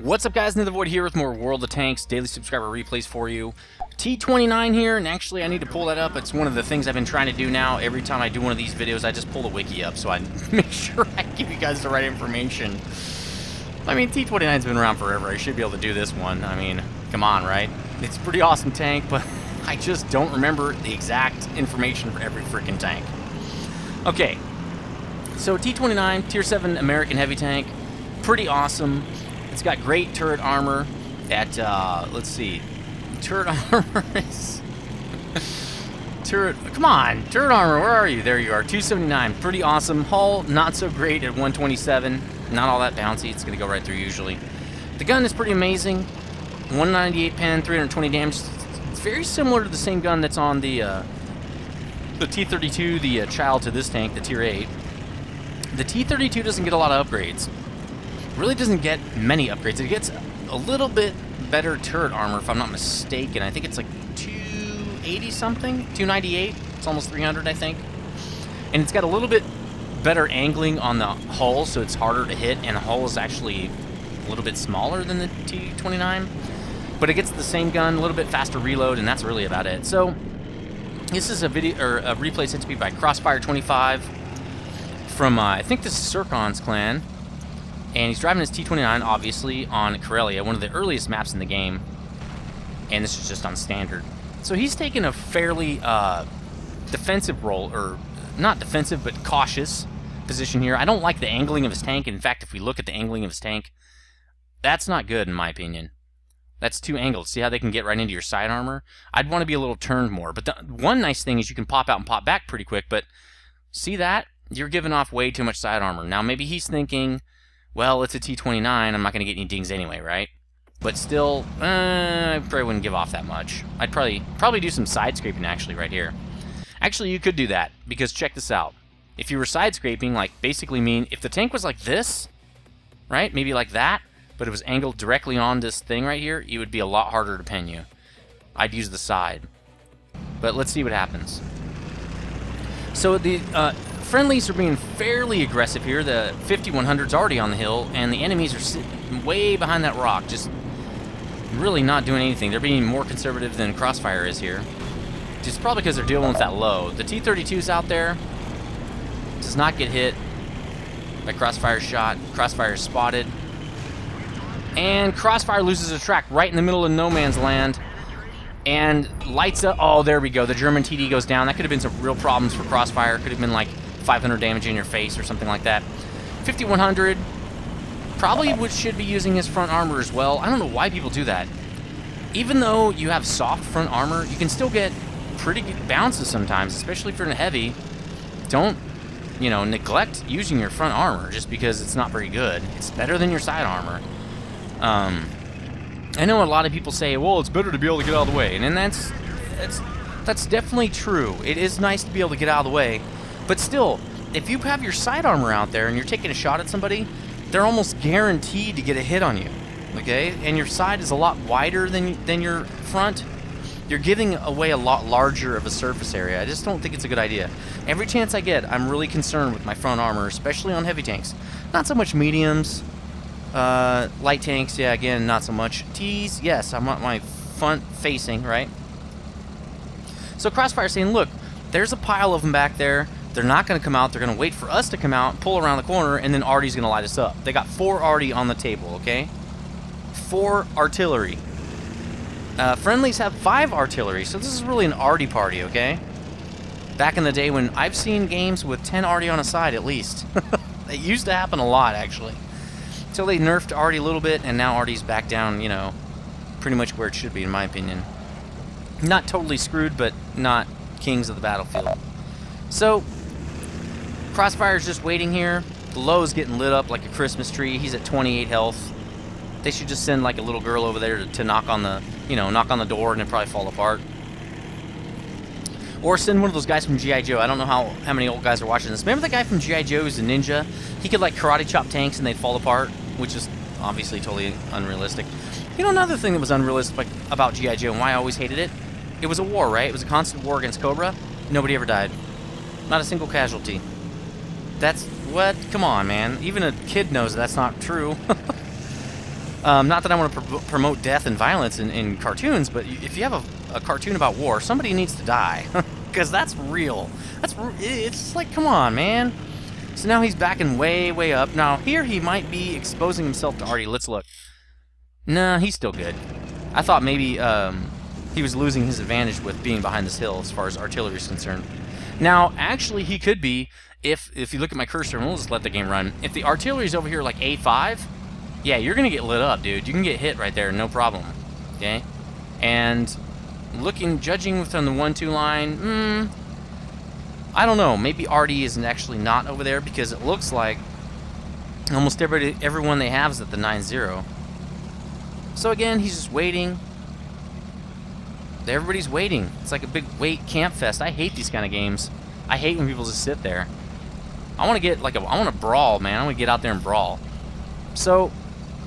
What's up, guys? Nethervvoid here with more World of Tanks daily subscriber replays for you. T29 here, and actually I need to pull that up. It's one of the things I've been trying to do now. Every time I do one of these videos, I just pull the wiki up so I make sure I give you guys the right information. I mean, T29's been around forever. I should be able to do this one. I mean, come on, right? It's a pretty awesome tank, but I just don't remember the exact information for every freaking tank. Okay, so T29, Tier 7 American heavy tank, pretty awesome. It's got great turret armor at, let's see, turret armor is, come on, turret armor, where are you? There you are, 279, pretty awesome. Hull, not so great at 127, not all that bouncy, it's going to go right through usually. The gun is pretty amazing, 198 pen, 320 damage. It's very similar to the same gun that's on the T32, the child to this tank, the Tier 8. The T32 doesn't get a lot of upgrades. Really doesn't get many upgrades. It gets a little bit better turret armor, if I'm not mistaken. I think it's like 280 something, 298. It's almost 300, I think. And it's got a little bit better angling on the hull, so it's harder to hit. And the hull is actually a little bit smaller than the T29, but it gets the same gun, a little bit faster reload, and that's really about it. So this is a video or a replay sent to me by Crossfire25 from I think this is Circon's clan. And he's driving his T29, obviously, on Karelia, one of the earliest maps in the game. And this is just on standard. So he's taken a fairly defensive role, or not defensive, but cautious position here. I don't like the angling of his tank. In fact, if we look at the angling of his tank, that's not good, in my opinion. That's too angled. See how they can get right into your side armor? I'd want to be a little turned more. But the one nice thing is you can pop out and pop back pretty quick. But see that? You're giving off way too much side armor. Now, maybe he's thinking, well, it's a T29, I'm not going to get any dings anyway, right? But still, I probably wouldn't give off that much. I'd probably do some side scraping, actually, right here. Actually, you could do that, because check this out. If you were side scraping, like, basically mean, if the tank was like this, right, maybe like that, but it was angled directly on this thing right here, it would be a lot harder to pin you. I'd use the side. But let's see what happens. So the friendlies are being fairly aggressive here. The 5100's already on the hill, and the enemies are sitting way behind that rock, just really not doing anything. They're being more conservative than Crossfire is here. Just probably because they're dealing with that low. The T32's out there. Does not get hit by Crossfire's shot. Crossfire's spotted. And Crossfire loses a track right in the middle of no man's land. And lights up. Oh, there we go. The German TD goes down. That could have been some real problems for Crossfire. Could have been like 500 damage in your face or something like that. 5100 probably should be using his front armor as well. I don't know why people do that. Even though you have soft front armor, you can still get pretty good bounces sometimes, especially if you're in a heavy. Don't, you know, neglect using your front armor just because it's not very good. It's better than your side armor. I know a lot of people say, well, it's better to be able to get out of the way, and then that's definitely true. It is nice to be able to get out of the way, but still, if you have your side armor out there and you're taking a shot at somebody, they're almost guaranteed to get a hit on you, okay? And your side is a lot wider than your front. You're giving away a lot larger of a surface area. I just don't think it's a good idea. Every chance I get, I'm really concerned with my front armor, especially on heavy tanks. Not so much mediums. Light tanks, yeah, again, not so much. T's, yes, I want my front facing, right? So Crossfire's saying, look, there's a pile of them back there. They're not going to come out. They're going to wait for us to come out, pull around the corner, and then Artie's going to light us up. They got 4 Artie on the table, okay? 4 artillery. Friendlies have 5 artillery, so this is really an Artie party, okay? Back in the day when I've seen games with 10 Artie on a side at least. It used to happen a lot, actually. Until they nerfed Artie a little bit, and now Artie's back down, you know, pretty much where it should be, in my opinion. Not totally screwed, but not kings of the battlefield. So, Crossfire's just waiting here. The low's getting lit up like a Christmas tree. He's at 28 health. They should just send like a little girl over there to knock on the, you know, knock on the door, and it'll probably fall apart. Or send one of those guys from G.I. Joe. I don't know how many old guys are watching this. Remember the guy from G.I. Joe who's a ninja? He could like karate chop tanks and they'd fall apart, which is obviously totally unrealistic. You know, another thing that was unrealistic about G.I. Joe and why I always hated it? It was a war, right? It was a constant war against Cobra. Nobody ever died. Not a single casualty. That's what? Come on, man. Even a kid knows that's not true. Not that I want to promote death and violence in cartoons, but if you have a cartoon about war, somebody needs to die. Because that's real. It's like, come on, man. So now he's backing way, way up. Now, here he might be exposing himself to Artie. Let's look. Nah, he's still good. I thought maybe he was losing his advantage with being behind this hill as far as artillery is concerned. Now, actually, he could be, if you look at my cursor, and we'll just let the game run. If the artillery's over here like A5, yeah, you're going to get lit up, dude. You can get hit right there, no problem. Okay? And judging from the 1-2 line, I don't know. Maybe Artie isn't actually not over there because it looks like almost everyone they have is at the 9-0. So again, he's just waiting. Everybody's waiting. It's like a big wait camp fest. I hate these kind of games. I hate when people just sit there. I want to get like I want to brawl, man. I want to get out there and brawl. So,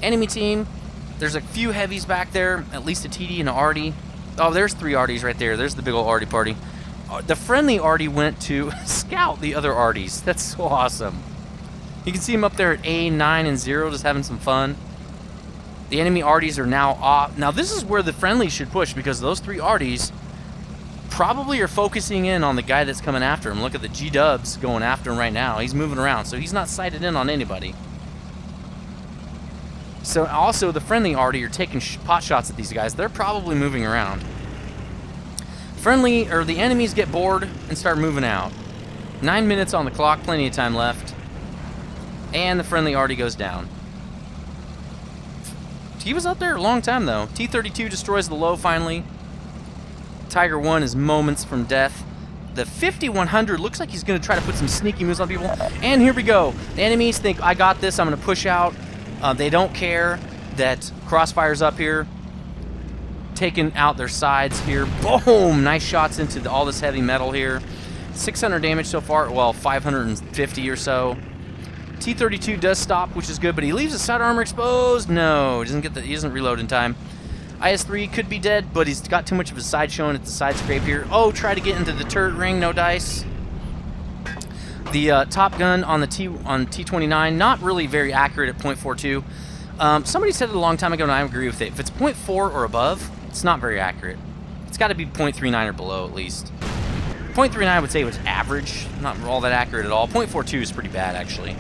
enemy team, there's a few heavies back there, at least a TD and an Artie. Oh, there's 3 Arties right there. There's the big old Artie party. The friendly Artie went to scout the other Arties. That's so awesome. You can see him up there at A9 and 0, just having some fun. The enemy Arties are now off. Now, this is where the friendlies should push because those 3 Arties probably are focusing in on the guy that's coming after him. Look at the G-dubs going after him right now. He's moving around, so he's not sighted in on anybody. So also the friendly Artie are taking pot shots at these guys. They're probably moving around. The enemies get bored and start moving out. 9 minutes on the clock, plenty of time left. And the friendly Artie goes down. He was up there a long time though. T32 destroys the low finally. Tiger 1 is moments from death. The 5100 looks like he's going to try to put some sneaky moves on people. And here we go. The enemies think, I got this, I'm going to push out. They don't care that Crossfire's up here. Taking out their sides here. Boom! Nice shots into all this heavy metal here. 600 damage so far. Well, 550 or so. T32 does stop, which is good, but he leaves his side armor exposed. No, he doesn't reload in time. IS-3 could be dead, but he's got too much of his side showing at the side scrape here. Oh, try to get into the turret ring, no dice. The Top Gun on the T29, not really very accurate at .42. Somebody said it a long time ago, and I agree with it. If it's .4 or above, it's not very accurate. It's got to be .39 or below at least. .39 I would say was average, not all that accurate at all. .42 is pretty bad actually.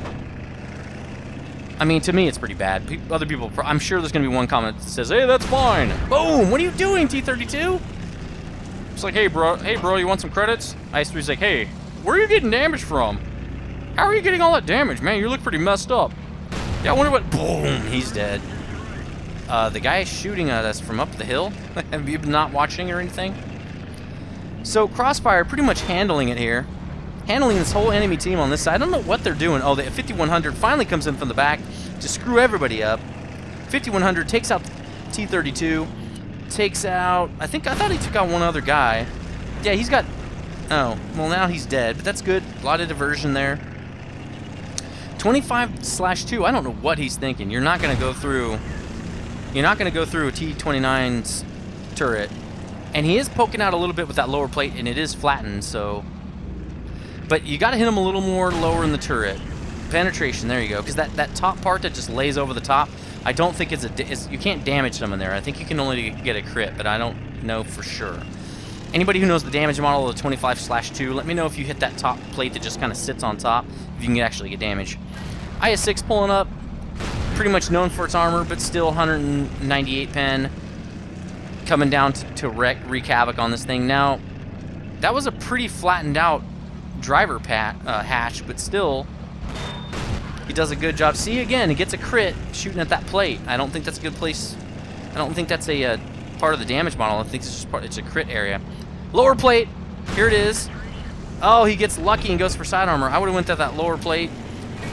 I mean, to me, it's pretty bad. Other people, I'm sure there's going to be one comment that says, hey, that's fine. Boom! What are you doing, T32? It's like, hey, bro, you want some credits? IS-3's like, hey, where are you getting damage from? How are you getting all that damage? Man, you look pretty messed up. Yeah, I wonder what... Boom! He's dead. The guy is shooting at us from up the hill. Have you been not watching or anything? So, Crossfire pretty much handling it here. Handling this whole enemy team on this side. I don't know what they're doing. Oh, the 5100 finally comes in from the back to screw everybody up. 5100 takes out T32. Takes out... I thought he took out one other guy. Yeah, he's got... Oh, well now he's dead, but that's good. A lot of diversion there. 25/2. I don't know what he's thinking. You're not going to go through... You're not going to go through a T29's turret. And he is poking out a little bit with that lower plate, and it is flattened, so... But you got to hit him a little more lower in the turret. Penetration, there you go. Because that top part that just lays over the top, I don't think you can't damage someone there. I think you can only get a crit, but I don't know for sure. Anybody who knows the damage model of the 25/2, let me know if you hit that top plate that just kind of sits on top, if you can actually get damage. IS-6 pulling up, pretty much known for its armor, but still 198 pen. Coming down to wreak havoc on this thing. Now, that was a pretty flattened out driver hatch, but still, he does a good job. See, again, he gets a crit shooting at that plate. I don't think that's a good place. I don't think that's a part of the damage model. I think it's just it's a crit area. Lower plate, here it is. Oh, he gets lucky and goes for side armor. I would have went to that lower plate.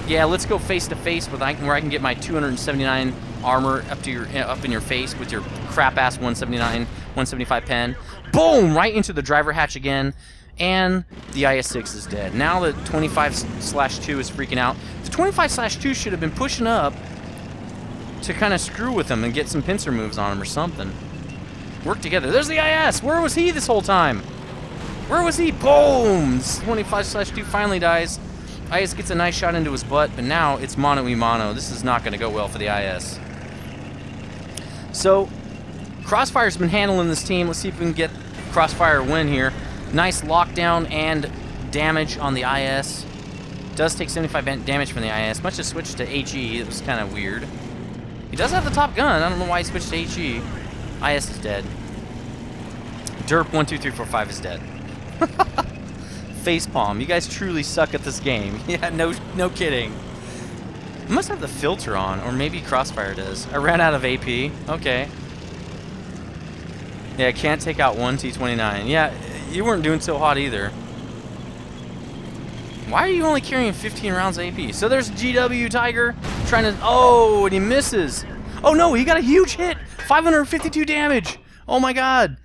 Yeah, let's go face to face with where I can get my 279 armor up in your face with your crap ass 179, 175 pen. Boom! Right into the driver hatch again. And the IS-6 is dead. Now the 25/2 is freaking out. The 25/2 should have been pushing up to kind of screw with him and get some pincer moves on him or something. Work together. There's the IS! Where was he this whole time? Where was he? Boom! 25/2 finally dies. IS gets a nice shot into his butt, but now it's mano-y-mano. This is not going to go well for the IS. So, Crossfire's been handling this team. Let's see if we can get Crossfire a win here. Nice lockdown and damage on the IS. Does take 75 damage from the IS. Must have switched to HE. It was kind of weird. He does have the top gun. I don't know why he switched to HE. IS is dead. Derp 1, 2, 3, 4, 5 is dead. Facepalm. You guys truly suck at this game. Yeah, no kidding. I must have the filter on, or maybe Crossfire does. I ran out of AP. Okay. Yeah, can't take out one T29. Yeah, you weren't doing so hot either. Why are you only carrying 15 rounds AP? So there's GW Tiger trying to... Oh, and he misses. Oh no, he got a huge hit. 552 damage. Oh my god.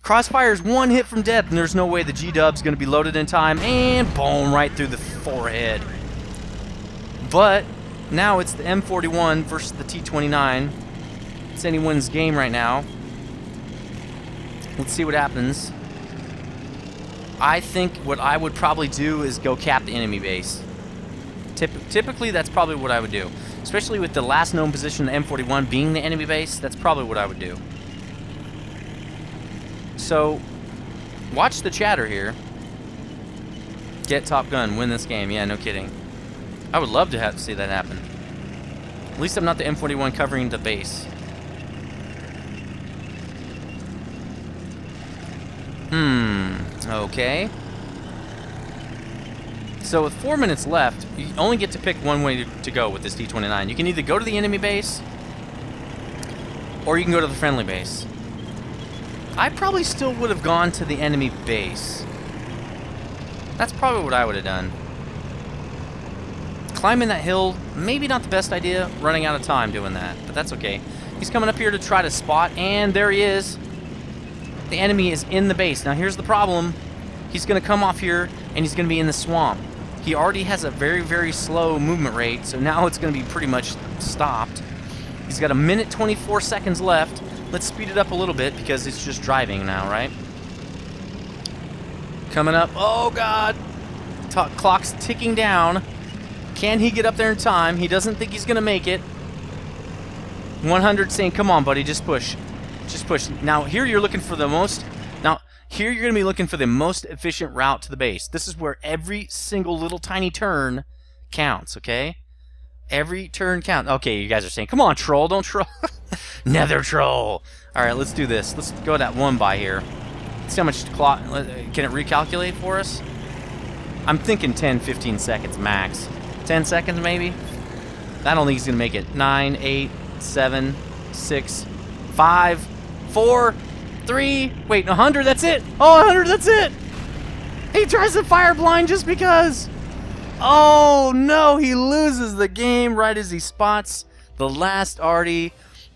Crossfire's one hit from death, and there's no way the G-Dub's going to be loaded in time. And boom, right through the forehead. But now it's the M41 versus the T29. It's anyone's game right now. Let's see what happens. I think what I would probably do is go cap the enemy base. Typically, that's probably what I would do. Especially with the last known position, the M41, being the enemy base, that's probably what I would do. So, watch the chatter here. Get Top Gun, win this game. Yeah, no kidding. I would love to see that happen. At least I'm not the M41 covering the base. Okay. So with 4 minutes left, you only get to pick one way to go with this T29. You can either go to the enemy base, or you can go to the friendly base. I probably still would have gone to the enemy base. That's probably what I would have done. Climbing that hill, maybe not the best idea, running out of time doing that, but that's okay. He's coming up here to try to spot, and there he is. The enemy is in the base. Now here's the problem. He's going to come off here, and he's going to be in the swamp. He already has a very, very slow movement rate, so now it's going to be pretty much stopped. He's got 1 minute 24 seconds left. Let's speed it up a little bit because it's just driving now, right? Coming up. Oh, God. Clock's ticking down. Can he get up there in time? He doesn't think he's going to make it. 100 saying, come on, buddy, just push. Just push. Now, here you're looking for the most... Now, here you're going to be looking for the most efficient route to the base. This is where every single little tiny turn counts, okay? Every turn counts. Okay, you guys are saying, come on, troll, don't troll. Nether troll. All right, let's do this. Let's go that one by here. See how much clock... Can it recalculate for us? I'm thinking 10, 15 seconds max. 10 seconds, maybe? I don't think he's going to make it. 9, 8, 7, 6, 5, 4, 3, wait, 100, that's it! Oh, 100, that's it! He tries to fire blind just because! Oh, no, he loses the game right as he spots the last arty.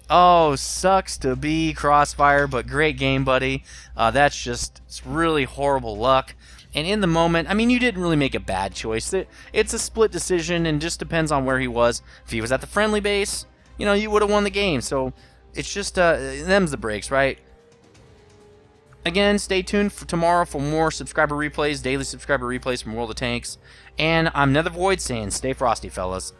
Oh, sucks to be Crossfire, but great game, buddy. That's just it's really horrible luck. And in the moment, I mean, you didn't really make a bad choice. It's a split decision and just depends on where he was. If he was at the friendly base, you know, you would have won the game. So it's just, them's the breaks, right? Again, stay tuned for tomorrow for more subscriber replays, daily subscriber replays from World of Tanks. And I'm nethervvoid saying stay frosty, fellas.